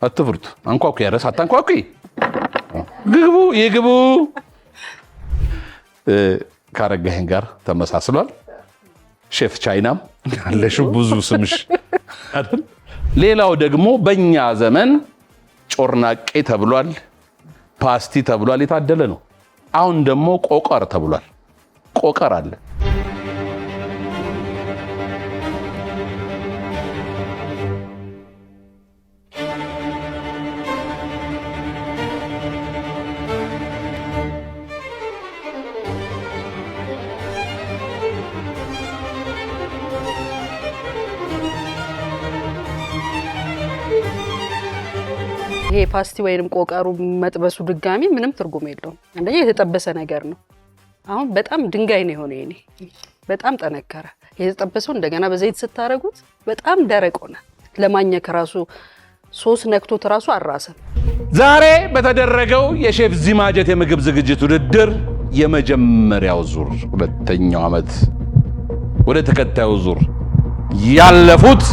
አትፍሩት አንኳኩ ያረስ አታንኳኩ ግቡ ይግቡ ካረጋኸኝ ጋር ተመሳስሏል ሼፍ ቻይናም አለሽ ብዙ ስምሽ አይደል ሌላው ደግሞ በእኛ ዘመን ጮርናቄ ተብሏል ፓስቲ ተብሏል የታደለ ነው አሁን ደግሞ ቆቀር ተብሏል ቆቀር አለ ይሄ ፓስቲ ወይንም ቆቀሩ መጥበሱ ድጋሚ ምንም ትርጉም የለውም አንደኛ የተጠበሰ ነገር ነው አሁን በጣም ድንጋይ ነው የሆነው እኔ በጣም ጠነከረ የተጠበሰው እንደገና በዘይት ስታረጉት በጣም ደረቅ ሆነ ለማኘክ ራሱ ሶስ ነክቶት ራሱ አራሰን ዛሬ በተደረገው የሼፍ ዚማጀት የምግብ ዝግጅት ውድድር የመጀመሪያው ዙር ሁለተኛው ዓመት ወደ ተከታዩ ዙር ያለፉት